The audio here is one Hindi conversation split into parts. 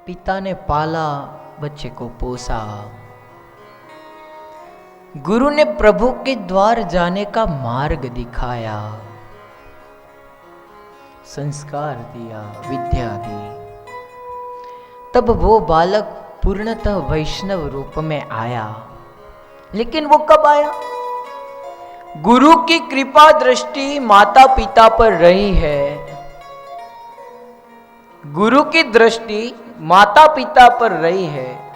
पिता ने पाला, बच्चे को पोसा। गुरु ने प्रभु के द्वार जाने का मार्ग दिखाया, संस्कार दिया, विद्या दी। तब वो बालक पूर्णतः वैष्णव रूप में आया। लेकिन वो कब आया? गुरु की कृपा दृष्टि माता पिता पर रही है। गुरु की दृष्टि माता पिता पर रही है,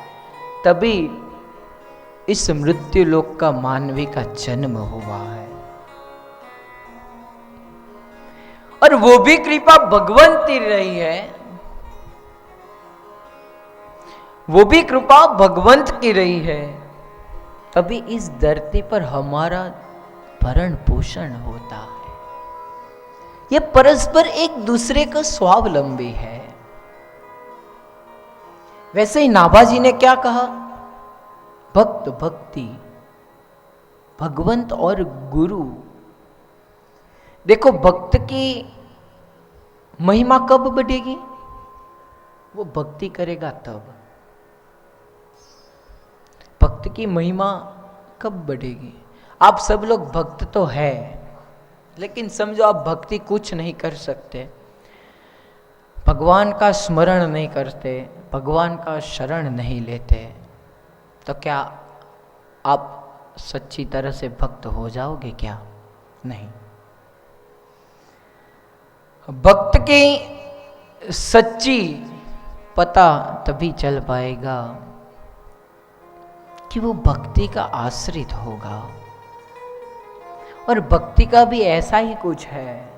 तभी इस मृत्यु लोक का मानवी का जन्म हुआ है। और वो भी कृपा भगवंत की रही है, वो भी कृपा भगवंत की रही है, तभी इस धरती पर हमारा भरण पोषण होता है। ये परस्पर एक दूसरे का स्वावलंबी है। वैसे ही नाभाजी ने क्या कहा? भक्त भक्ति, भगवंत और गुरु। देखो, भक्त की महिमा कब बढ़ेगी? वो भक्ति करेगा तब। भक्त की महिमा कब बढ़ेगी? आप सब लोग भक्त तो है, लेकिन समझो आप भक्ति कुछ नहीं कर सकते, भगवान का स्मरण नहीं करते, भगवान का शरण नहीं लेते, तो क्या आप सच्ची तरह से भक्त हो जाओगे क्या? नहीं। भक्त की सच्ची पता तभी चल पाएगा कि वो भक्ति का आश्रित होगा। और भक्ति का भी ऐसा ही कुछ है।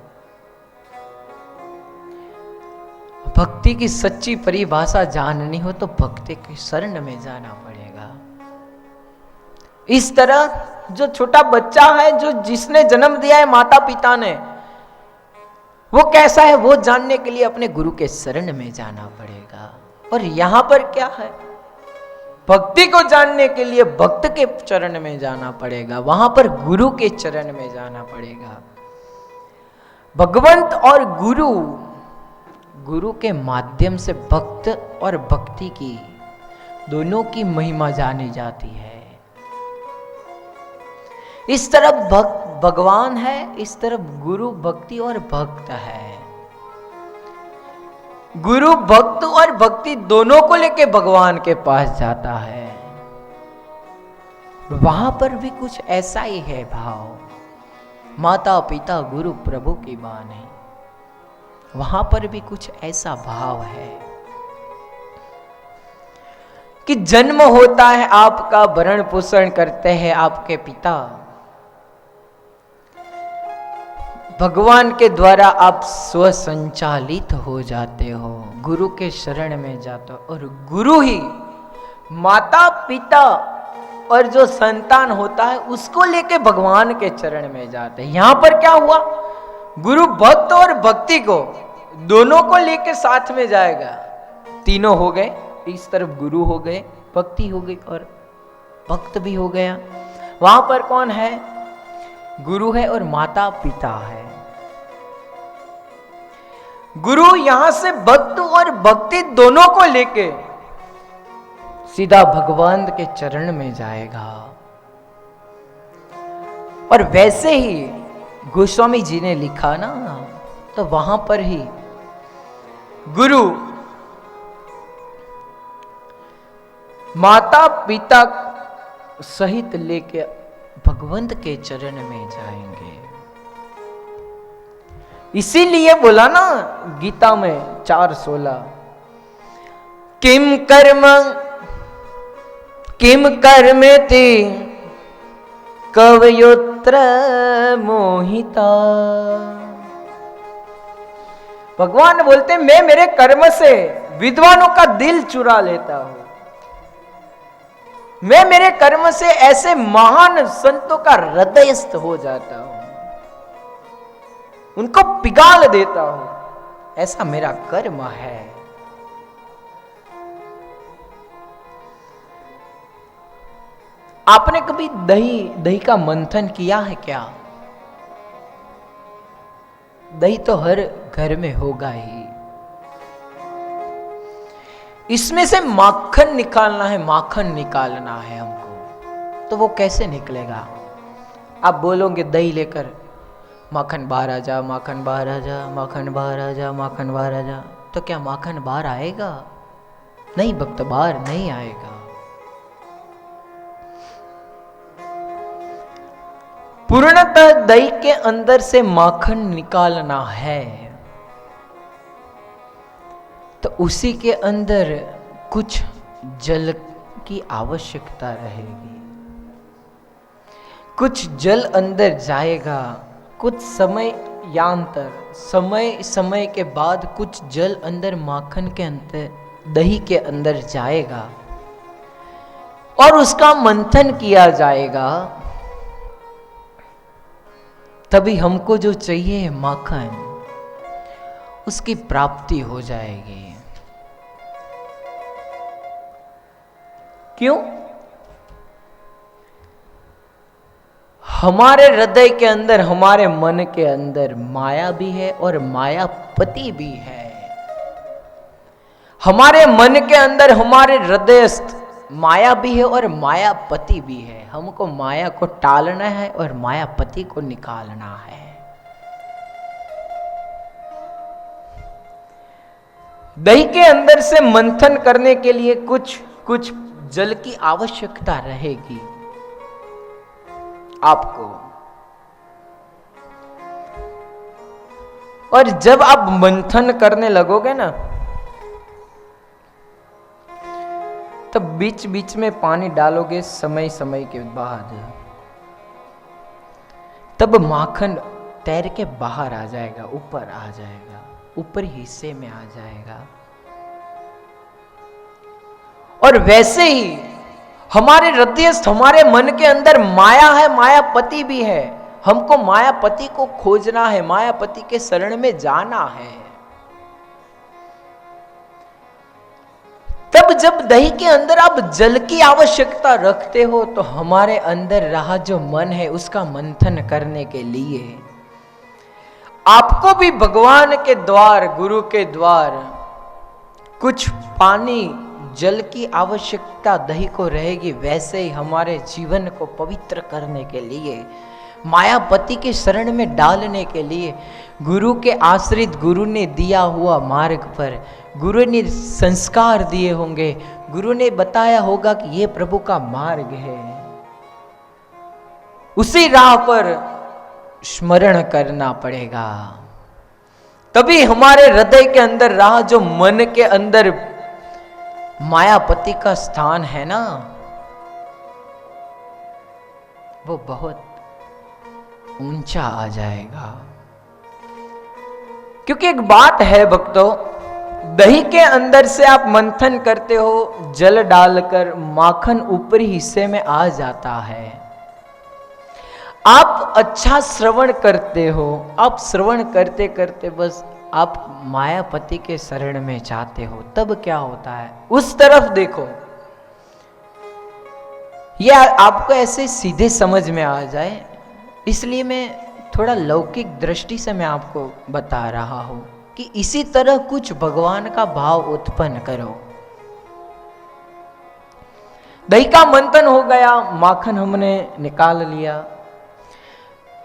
भक्ति की सच्ची परिभाषा जाननी हो तो भक्ति की शरण में जाना पड़ेगा। इस तरह जो छोटा बच्चा है, जो जिसने जन्म दिया है माता पिता ने, वो कैसा है वो जानने के लिए अपने गुरु के शरण में जाना पड़ेगा। और यहां पर क्या है? भक्ति को जानने के लिए भक्त के चरण में जाना पड़ेगा, वहां पर गुरु के चरण में जाना पड़ेगा। भगवंत और गुरु, गुरु के माध्यम से भक्त और भक्ति की दोनों की महिमा जानी जाती है। इस तरफ भगवान है, इस तरफ गुरु भक्ति और भक्त है। गुरु भक्त और भक्ति दोनों को लेके भगवान के पास जाता है। वहां पर भी कुछ ऐसा ही है भाव। माता पिता गुरु प्रभु की बानी, वहां पर भी कुछ ऐसा भाव है कि जन्म होता है आपका, भरण पोषण करते हैं आपके पिता, भगवान के द्वारा आप स्वसंचालित हो जाते हो, गुरु के शरण में जाते हो। और गुरु ही माता पिता और जो संतान होता है उसको लेके भगवान के चरण में जाते हैं। यहां पर क्या हुआ? गुरु भक्त और भक्ति को दोनों को लेके साथ में जाएगा। तीनों हो गए, इस तरफ गुरु हो गए, भक्ति हो गई और भक्त भी हो गया। वहां पर कौन है? गुरु है और माता पिता है। गुरु यहां से भक्त और भक्ति दोनों को लेके सीधा भगवान के चरण में जाएगा। और वैसे ही गोस्वामी जी ने लिखा ना, तो वहां पर ही गुरु माता पिता सहित लेके भगवंत के चरण में जाएंगे। इसीलिए बोला ना गीता में 4:16, किम कर्मेति कवयोत्र मोहिता। भगवान बोलते मैं मेरे कर्म से विद्वानों का दिल चुरा लेता हूं, मैं मेरे कर्म से ऐसे महान संतों का हृदयस्थ हो जाता हूं, उनको पिघाल देता हूं, ऐसा मेरा कर्म है। आपने कभी दही का मंथन किया है क्या? दही तो हर घर में होगा ही। इसमें से माखन निकालना है, माखन निकालना है हमको, तो वो कैसे निकलेगा? आप बोलोगे दही लेकर माखन बाहर आ जा, माखन बाहर आ जा, माखन बाहर आ जा, माखन बाहर आ जा, तो क्या माखन बाहर आएगा? नहीं भक्त, बाहर नहीं आएगा। पूर्णतः दही के अंदर से माखन निकालना है तो उसी के अंदर कुछ जल की आवश्यकता रहेगी। कुछ जल अंदर जाएगा, कुछ समय यांतर, समय के बाद कुछ जल अंदर माखन के अंदर, दही के अंदर जाएगा और उसका मंथन किया जाएगा। तभी हमको जो चाहिए माखन, उसकी प्राप्ति हो जाएगी। क्यों? हमारे हृदय के अंदर, हमारे मन के अंदर माया भी है और मायापति भी है। हमारे मन के अंदर, हमारे हृदयस्थ माया भी है और मायापति भी है। हमको माया को टालना है और मायापति को निकालना है। दही के अंदर से मंथन करने के लिए कुछ जल की आवश्यकता रहेगी आपको। और जब आप मंथन करने लगोगे ना, तब बीच बीच में पानी डालोगे समय के बाद, तब माखन तैर के बाहर आ जाएगा, ऊपर आ जाएगा, ऊपर हिस्से में आ जाएगा। और वैसे ही हमारे हृदयस्थ, हमारे मन के अंदर माया है, मायापति भी है। हमको मायापति को खोजना है, मायापति के शरण में जाना है। तब जब दही के अंदर आप जल की आवश्यकता रखते हो, तो हमारे अंदर रहा जो मन है, उसका मंथन करने के लिए आपको भी भगवान के द्वार, गुरु के द्वार कुछ पानी, जल की आवश्यकता दही को रहेगी। वैसे ही हमारे जीवन को पवित्र करने के लिए, मायापति के शरण में डालने के लिए, गुरु के आश्रित, गुरु ने दिया हुआ मार्ग पर, गुरु ने संस्कार दिए होंगे, गुरु ने बताया होगा कि ये प्रभु का मार्ग है, उसी राह पर स्मरण करना पड़ेगा। तभी हमारे हृदय के अंदर रहा जो मन के अंदर मायापति का स्थान है ना, वो बहुत ऊंचा आ जाएगा। क्योंकि एक बात है भक्तों, दही के अंदर से आप मंथन करते हो, जल डालकर माखन ऊपरी हिस्से में आ जाता है। आप अच्छा श्रवण करते हो, आप श्रवण करते करते बस आप मायापति के शरण में जाते हो। तब क्या होता है, उस तरफ देखो। यह आपको ऐसे सीधे समझ में आ जाए, इसलिए मैं थोड़ा लौकिक दृष्टि से मैं आपको बता रहा हूं कि इसी तरह कुछ भगवान का भाव उत्पन्न करो। दही का मंथन हो गया, माखन हमने निकाल लिया,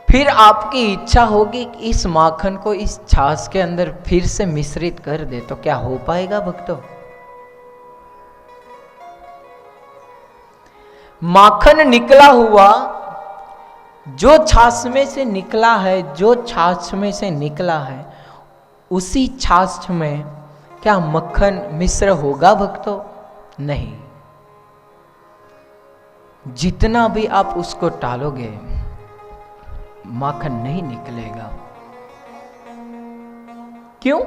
फिर आपकी इच्छा होगी कि इस माखन को इस छाछ के अंदर फिर से मिश्रित कर दे, तो क्या हो पाएगा भक्तों? माखन निकला हुआ जो छाछ में से निकला है, जो छाछ में से निकला है, उसी छाछ में क्या मक्खन मिश्र होगा भक्तों? नहीं। जितना भी आप उसको टालोगे, माखन नहीं निकलेगा। क्यों?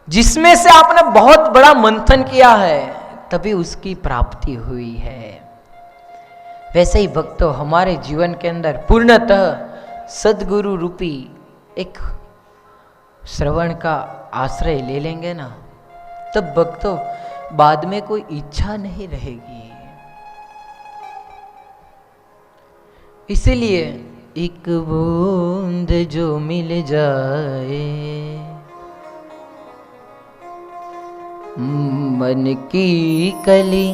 जिसमें से आपने बहुत बड़ा मंथन किया है, तभी उसकी प्राप्ति हुई है। वैसे ही भक्तों, हमारे जीवन के अंदर पूर्णतः सद्गुरु रूपी एक श्रवण का आश्रय ले लेंगे ना, तब भक्तों बाद में कोई इच्छा नहीं रहेगी। इसीलिए एक बूंद जो मिल जाए मन की कली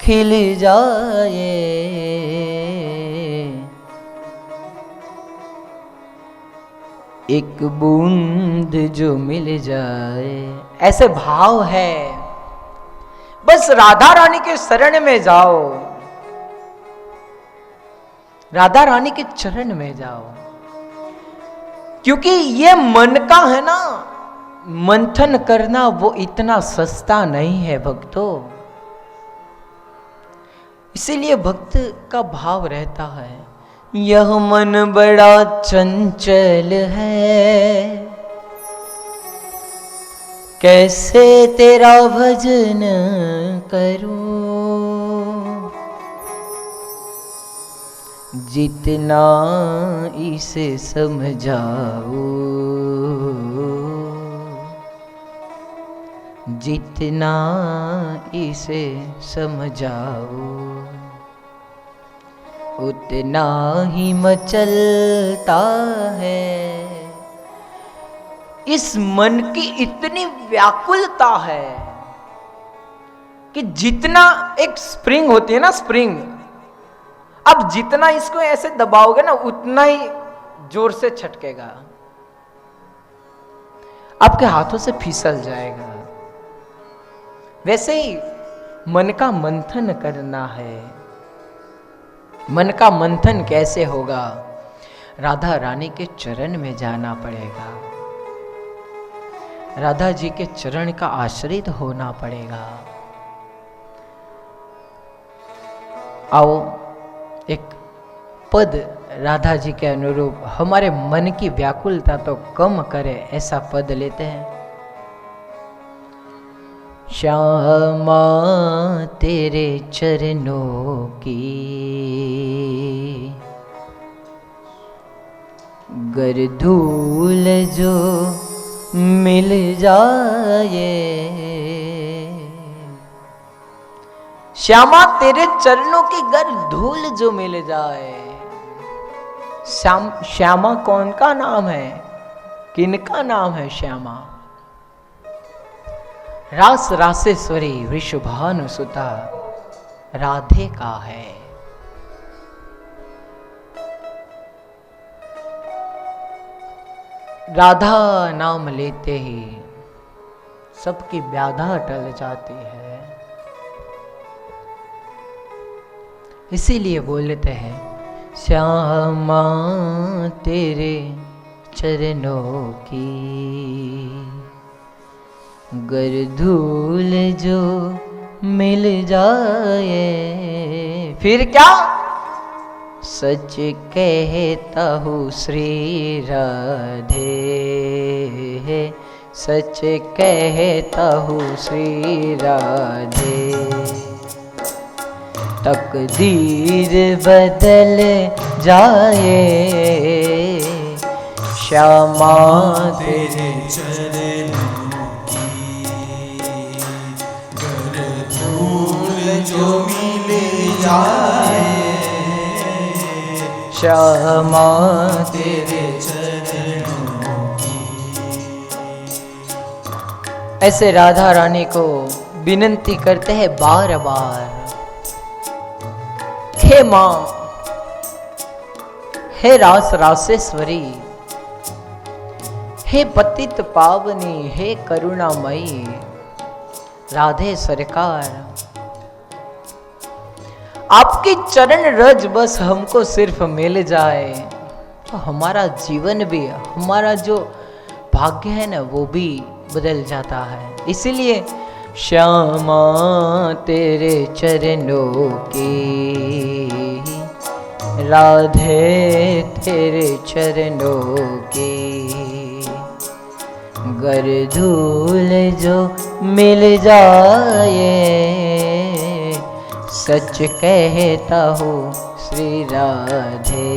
खिल जाए, एक बूंद जो मिल जाए। ऐसे भाव है, बस राधा रानी के शरण में जाओ, राधा रानी के चरण में जाओ। क्योंकि ये मन का है ना, मंथन करना वो इतना सस्ता नहीं है भक्तों। इसीलिए भक्त का भाव रहता है, यह मन बड़ा चंचल है, कैसे तेरा भजन करूं, जितना इसे समझाओ, जितना इसे समझाओ, उतना ही मचलता है। इस मन की इतनी व्याकुलता है कि जितना एक स्प्रिंग होती है ना, स्प्रिंग, अब जितना इसको ऐसे दबाओगे ना उतना ही जोर से छटकेगा, आपके हाथों से फिसल जाएगा। वैसे ही मन का मंथन करना है। मन का मंथन कैसे होगा? राधा रानी के चरण में जाना पड़ेगा, राधा जी के चरण का आश्रित होना पड़ेगा। आओ एक पद राधा जी के अनुरूप हमारे मन की व्याकुलता तो कम करे, ऐसा पद लेते हैं। श्यामा तेरे चरणों की गर धूल जो मिल जाए, श्यामा तेरे चरणों की गर धूल जो मिल जाए। श्यामा कौन का नाम है? किनका नाम है श्यामा? रास रासेश्वरी वृषभानु सुता राधे का है। राधा नाम लेते ही सबकी व्याधा टल जाती है। इसीलिए बोलते हैं श्यामा तेरे चरणों की गर धूल जो मिल जाए। फिर क्या? सच कहता हूँ श्री राधे, सच कहता हूँ श्री राधे, तकदीर बदल जाए। श्यामा तेरे चरणों की गर धूल जो मिल जाए, श्यामा तेरे चरणों की। ऐसे राधा रानी को विनती करते हैं बार बार, हे मां, हे रास रासेश्वरी, हे पतित पावनी, हे करुणामयी राधे सरकार, आपकी चरण रज बस हमको सिर्फ मिल जाए तो हमारा जीवन भी, हमारा जो भाग्य है ना वो भी बदल जाता है। इसीलिए श्यामा तेरे चरणों की राधे तेरे चरणों की गर धूल जो मिल जाए, सच कहता हूँ श्री राधे,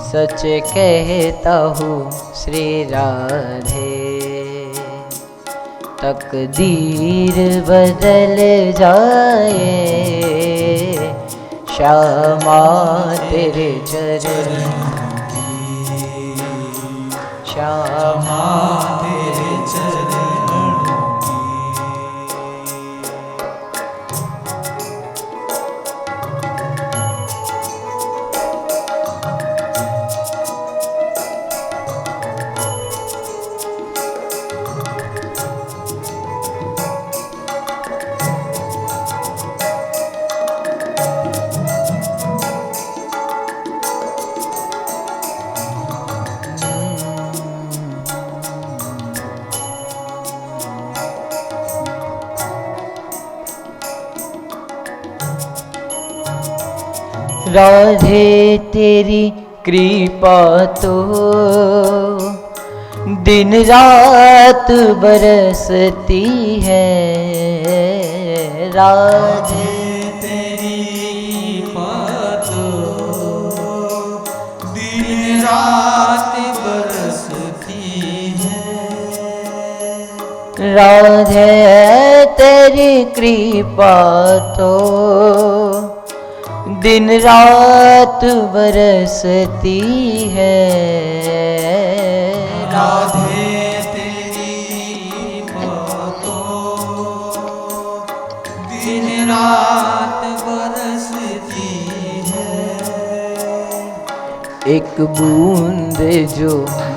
सच कहता हूँ श्री राधे, तकदीर बदल जाए। श्यामा तेरे चरणों की, श्यामा तेरे चरणों की राधे तेरी कृपा तो दिन रात बरसती है। राधे तेरी बातों दिन रात बरसती है। राधे तेरी कृपा तो दिन रात बरसती है। राधे तेरी बातों दिन रात बरसती है। एक बूंद जो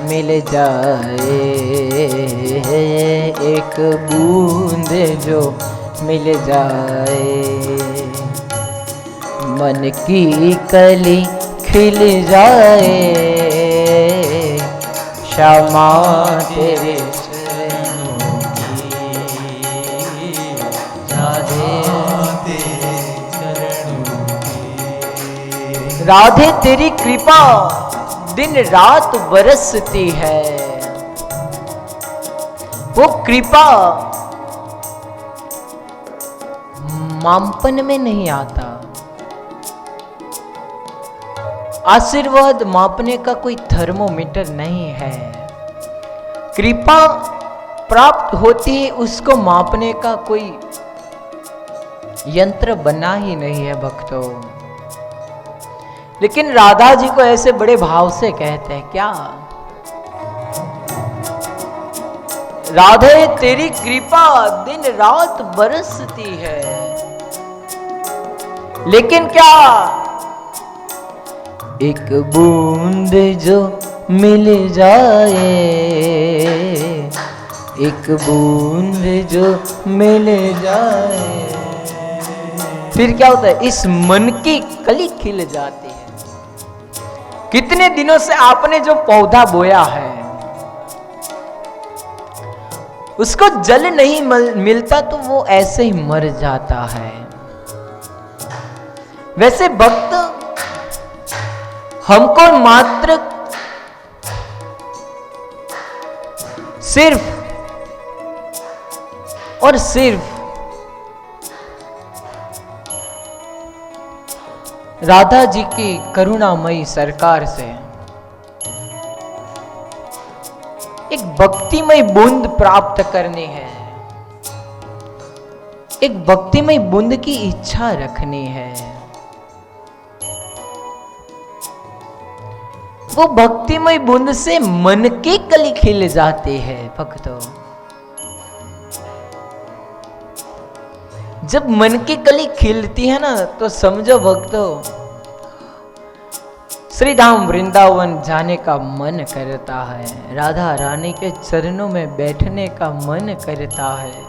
मिल जाए, एक बूंद जो मिल जाए, मन की कली खिल जाए। क्षमा तेरे चरणों की, राधे तेरे चरणों की। राधे तेरी कृपा दिन रात बरसती है। वो कृपा मापन में नहीं आता। आशीर्वाद मापने का कोई थर्मोमीटर नहीं है। कृपा प्राप्त होती है, उसको मापने का कोई यंत्र बना ही नहीं है भक्तों। लेकिन राधा जी को ऐसे बड़े भाव से कहते हैं क्या, राधे तेरी कृपा दिन रात बरसती है। लेकिन क्या, एक बूंद जो मिल जाए, एक बूंद जो मिल जाए, फिर क्या होता है, इस मन की कली खिल जाती है। कितने दिनों से आपने जो पौधा बोया है उसको जल नहीं मिलता तो वो ऐसे ही मर जाता है। वैसे भक्त हमको मात्र सिर्फ और सिर्फ राधा जी की करुणामयी सरकार से एक भक्तिमय बूंद प्राप्त करनी है। एक भक्तिमय बूंद की इच्छा रखनी है। वो भक्तिमय बूंद से मन की कली खिल जाती है भक्तों। जब मन की कली खिलती है ना तो समझो भक्तों, श्री धाम वृंदावन जाने का मन करता है, राधा रानी के चरणों में बैठने का मन करता है।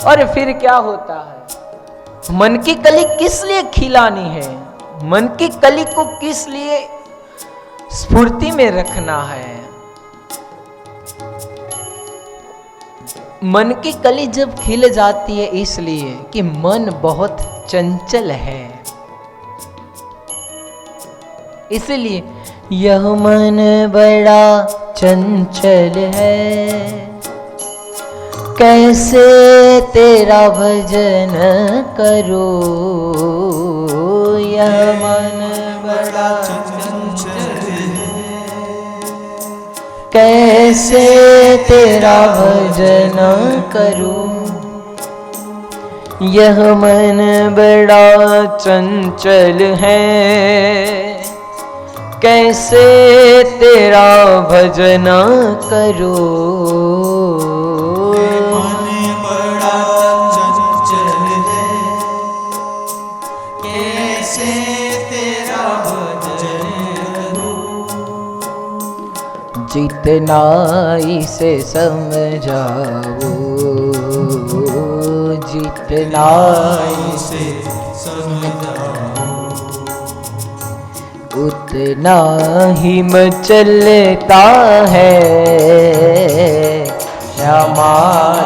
और फिर क्या होता है, मन की कली किस लिए खिलानी है, मन की कली को किस लिए स्फूर्ति में रखना है। मन की कली जब खिल जाती है इसलिए कि मन बहुत चंचल है। इसलिए यह मन बड़ा चंचल है, कैसे तेरा भजन करो। यह मन बड़ा चंचल है, कैसे तेरा भजन करूं। यह मन बड़ा चंचल है, कैसे तेरा भजन करो। मन बड़ा चंचल है, कैसे तेरा भजन करूं। जितना इसे समझाओ, जितना इसे समझाओ, उतना ही मचलता है। क्षमा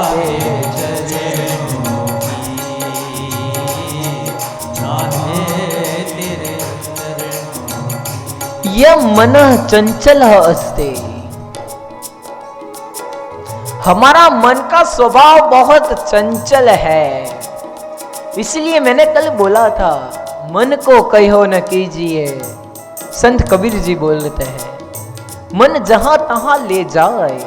तेरे चरणों की, राधे यह मन चंचल अस्ति। हमारा मन का स्वभाव बहुत चंचल है, इसलिए मैंने कल बोला था मन को कहो न कीजिए। संत कबीर जी बोलते हैं मन जहां तहां ले जाए,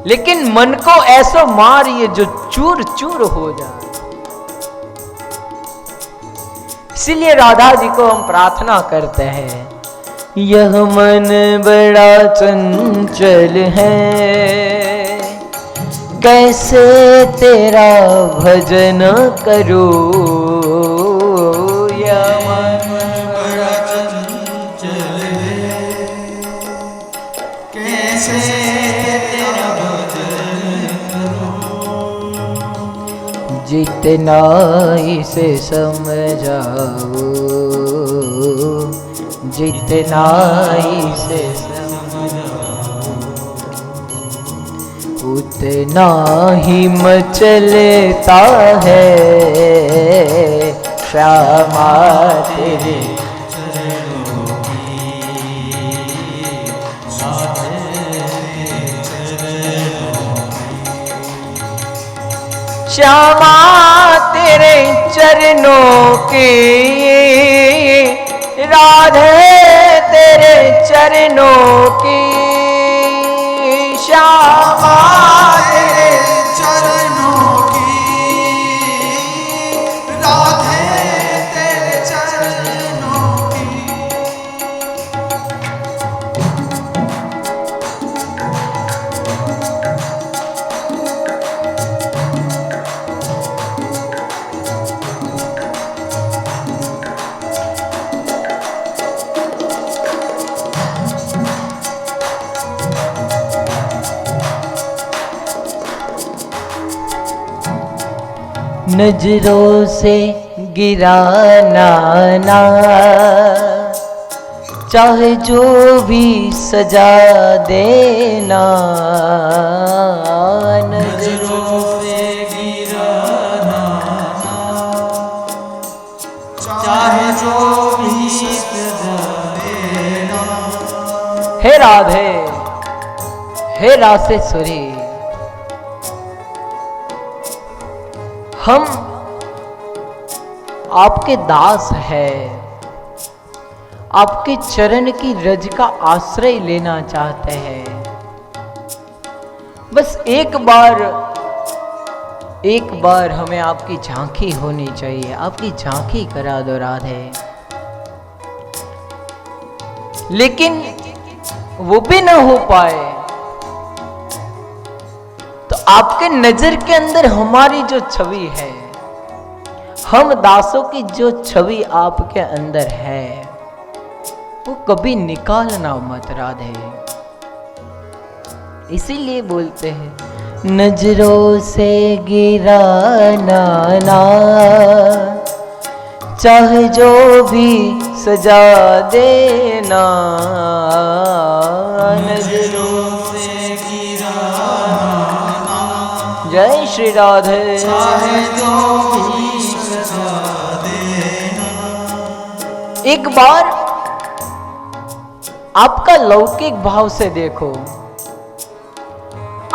लेकिन मन को ऐसा मारिए जो चूर चूर हो जाए। इसीलिए राधा जी को हम प्रार्थना करते हैं, यह मन बड़ा चंचल है, कैसे तेरा भजन करूं। यह मन बड़ा चंचल है, कैसे तेरा भजन करूं। जितना इसे समझाओ, जितना इसे उतना ही मचलता है श्यामा तेरे चरणों की साथ चरणों श्यामा तेरे चरणों की, राधे तेरे चरणों की, श्यामा तेरे चरणों की, राधे तेरे चरणों की। नजरों से गिराना ना, चाहे जो भी सजा देना। नजरों से गिराना, चाहे जो भी सजा देना। हे राधे, हे रासेश्वरी, हम आपके दास हैं, आपके चरण की रज का आश्रय लेना चाहते हैं। बस एक बार हमें आपकी झांकी होनी चाहिए। आपकी झांकी करा दो राधे। लेकिन वो भी ना हो पाए तो आपके नजर के अंदर हमारी जो छवि है, हम दासों की जो छवि आपके अंदर है, वो कभी निकालना मत राधे। इसीलिए बोलते हैं नजरों से गिराना ना, चाहे जो भी सजा देना। नजरों से गिराना, जय श्री राधे। चाहे जो भी सजा देना। एक बार आपका लौकिक भाव से देखो,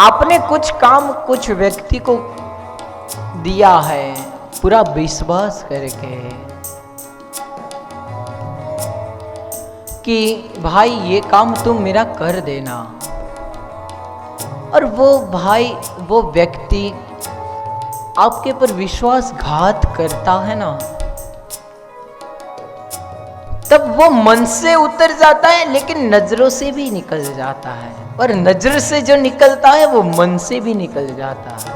आपने कुछ काम कुछ व्यक्ति को दिया है पूरा विश्वास करके कि भाई ये काम तुम मेरा कर देना, और वो भाई वो व्यक्ति आपके पर विश्वासघात करता है ना, तब वो मन से उतर जाता है लेकिन नजरों से भी निकल जाता है, और नजर से जो निकलता है वो मन से भी निकल जाता है।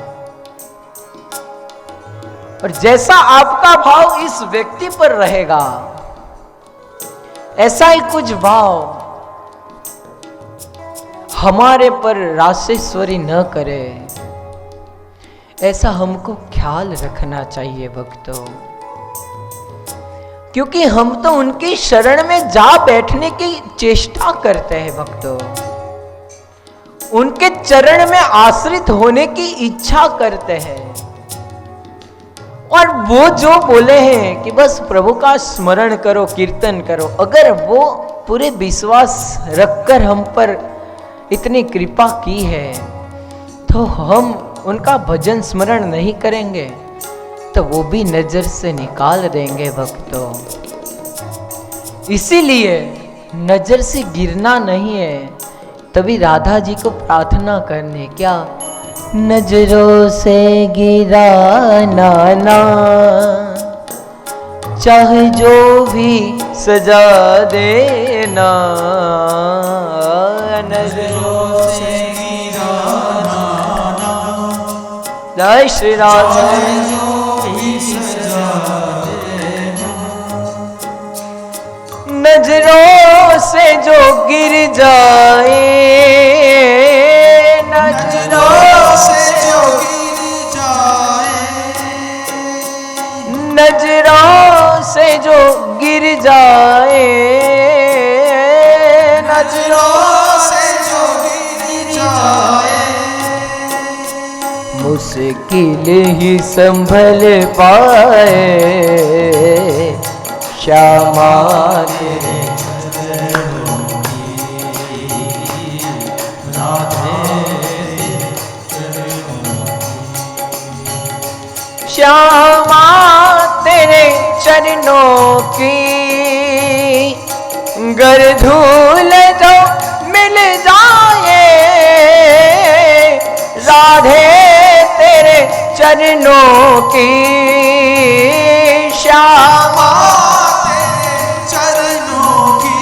और जैसा आपका भाव इस व्यक्ति पर रहेगा, ऐसा ही कुछ भाव हमारे पर रासेश्वरी न करे, ऐसा हमको ख्याल रखना चाहिए भक्तों। क्योंकि हम तो उनकी शरण में जा बैठने की चेष्टा करते हैं भक्तों, उनके चरण में आश्रित होने की इच्छा करते हैं, और वो जो बोले हैं कि बस प्रभु का स्मरण करो, कीर्तन करो, अगर वो पूरे विश्वास रखकर हम पर इतनी कृपा की है तो हम उनका भजन स्मरण नहीं करेंगे तो वो भी नजर से निकाल देंगे भक्तों। इसीलिए नजर से गिरना नहीं है, तभी राधा जी को प्रार्थना करने, क्या नजरों से गिराना ना, चाहे जो भी सजा देना, नजरों से गिराना ना, जय श्री राम, चाहे जो भी सजा देना, नजरों से जो गिर जाए, नजरों से जो गिर जाए, नजरों से जो गिर जाए, नजरों से जो गिर जाए, मुश्किल ही संभल पाए, श्यामा तेरे श्यामा तेरे चरणों की गर धूल जो मिल जाए, राधे तेरे चरणों की, श्यामा तेरे चरणों की,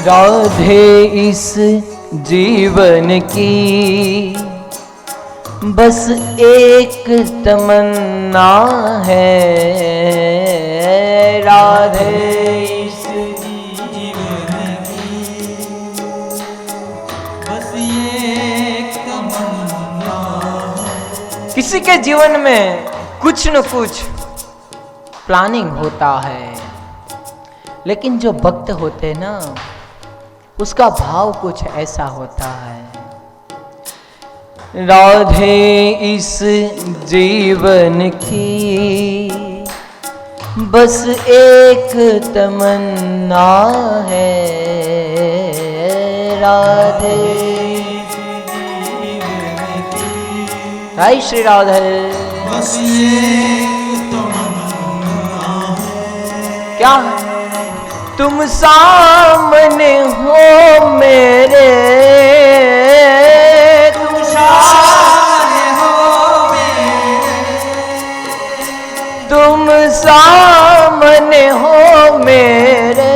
राधे इस जीवन की बस एक तमन्ना है, राधे इस जीवन की बस एक तमन्ना, किसी के जीवन में कुछ न कुछ प्लानिंग होता है, लेकिन जो भक्त होते ना उसका भाव कुछ ऐसा होता है, राधे इस जीवन की बस एक तमन्ना है, राधे जय श्री राधे, बस एक तमन्ना है, क्या तुम सामने हो मेरे, तुम सामने हो मेरे, तुम सामने हो मेरे,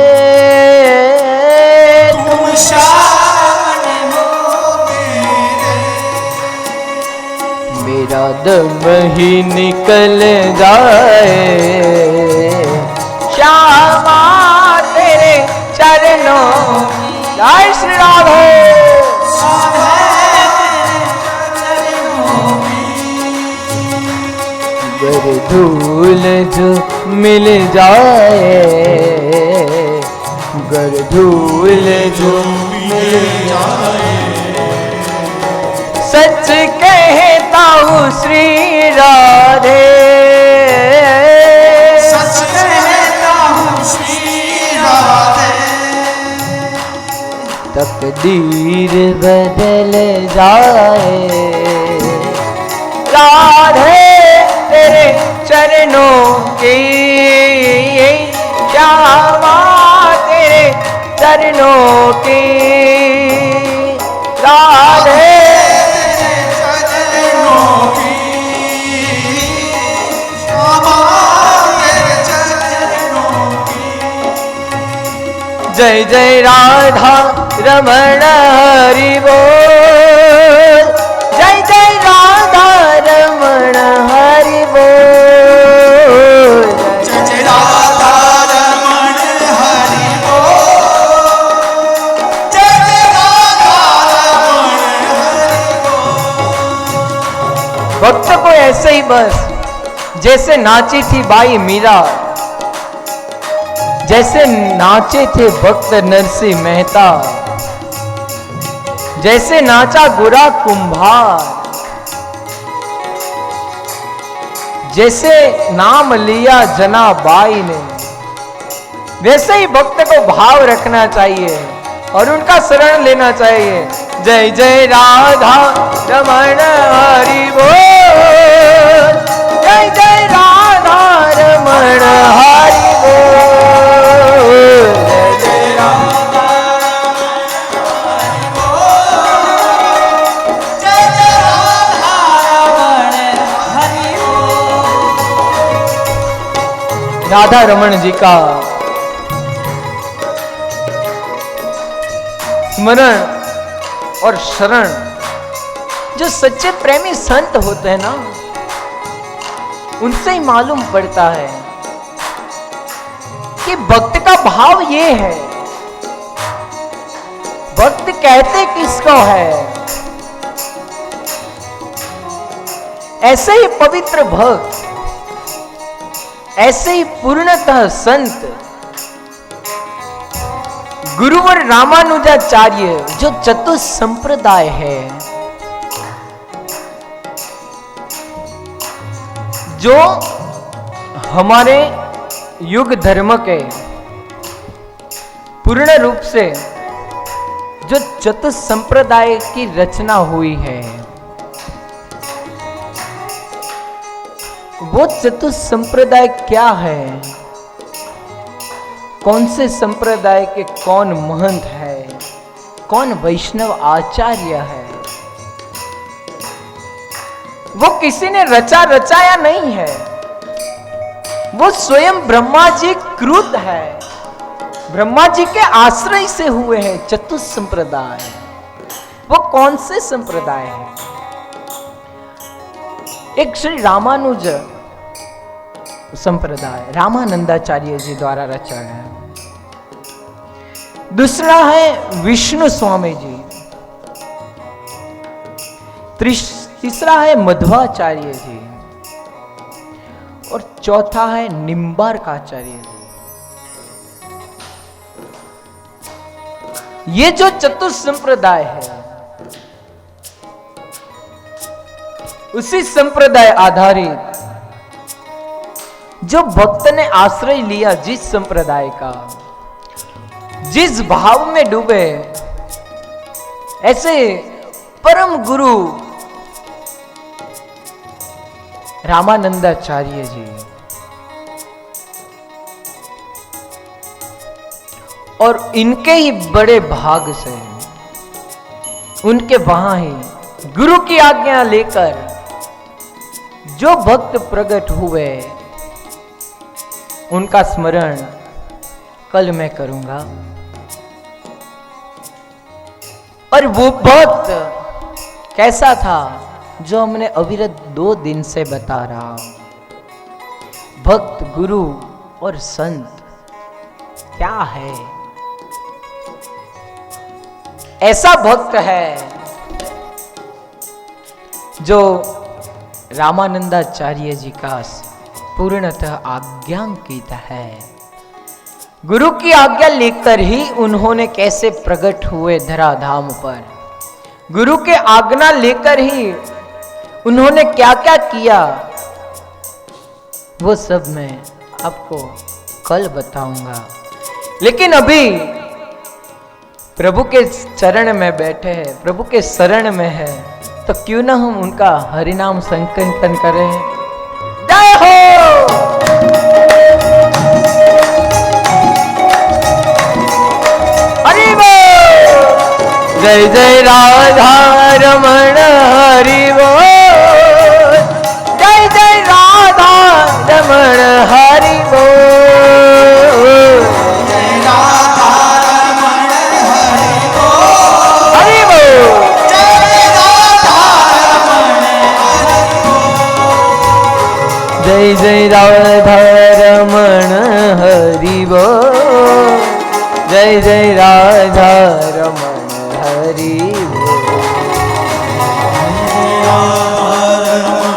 तुम सामने हो मेरे, मेरा दम ही निकल जाए, श्यामा तेरे चरणों की, जय श्री राधे, गर धूल जो मिल जाए, गर धूल जो मिल जाए, सच कहता हूँ श्री राधे, सच कहता हूँ श्री राधे, तकदीर बदल जाए, राधे तेरे चरणों की, श्यामा तेरे चरणों की, राधे चरणों की, श्यामा तेरे चरणों की, जय जय राधा रमण हरि बोल, जय जय राधा रमण हरि बोल, जय जय राधा रमण हरि बोल, भक्त को ऐसे ही बस जैसे नाची थी बाई मीरा, जैसे नाचे थे भक्त नरसिंह मेहता, जैसे नाचा गोरा कुंभार, जैसे नाम लिया जना बाई ने, वैसे ही भक्त को भाव रखना चाहिए और उनका शरण लेना चाहिए। जय जय राधा रमण हरि बोल, जय जय राधा रमण हरि बोल, जय जय राधा हरि बोल, जय जय राधा रमण हरि बोल। राधा रमण जी का स्मरण और शरण, जो सच्चे प्रेमी संत होते हैं ना, उनसे ही मालूम पड़ता है कि भक्त का भाव ये है। भक्त कहते किसको है? ऐसे ही पवित्र भक्त, ऐसे ही पूर्णतः संत गुरुवर रामानुजाचार्य, जो चतुर संप्रदाय है, जो हमारे युग धर्म के पूर्ण रूप से जो चतुर संप्रदाय की रचना हुई है, वो चतुर संप्रदाय क्या है? कौन से संप्रदाय के कौन महंत है, कौन वैष्णव आचार्य है, वो किसी ने रचाया नहीं है, वो स्वयं ब्रह्मा जी कृत है, ब्रह्मा जी के आश्रय से हुए हैं चतुर संप्रदाय। वो कौन से संप्रदाय है? एक श्री रामानुज संप्रदाय रामानंदाचार्य जी द्वारा रचा है, दूसरा है विष्णु स्वामी जी, तीसरा है मध्वाचार्य जी, और चौथा है निम्बार्काचार्य जी। ये जो चतुर संप्रदाय है, उसी संप्रदाय आधारित जो भक्त ने आश्रय लिया जिस संप्रदाय का, जिस भाव में डूबे, ऐसे परम गुरु रामानंदाचार्य जी, और इनके ही बड़े भाग से उनके वहां ही गुरु की आज्ञा लेकर जो भक्त प्रकट हुए, उनका स्मरण कल मैं करूंगा। और वो भक्त कैसा था, जो हमने अविरत 2 दिन से बता रहा हूं। भक्त, गुरु और संत क्या है? ऐसा भक्त है जो रामानंदाचार्य जी का पूर्णतः आज्ञांकित है। गुरु की आज्ञा लेकर ही उन्होंने कैसे प्रकट हुए धराधाम पर, गुरु के आज्ञा लेकर ही उन्होंने क्या क्या किया, वो सब मैं आपको कल बताऊंगा। लेकिन अभी प्रभु के चरण में बैठे हैं, प्रभु के शरण में है, तो क्यों ना हम उनका हरिनाम संकीर्तन करें। जय हो। हरि बोल। जय जय राधा रमण हरि बोल, जय जय राधा रमण हरि बोल, जय राधा रमण हरि बोल, हरि बोल, जय राधा रमण हरि बोल, जय जय राधा रमण हरि बोल, जय जय राधा रमण हरि बोल। राधा रमण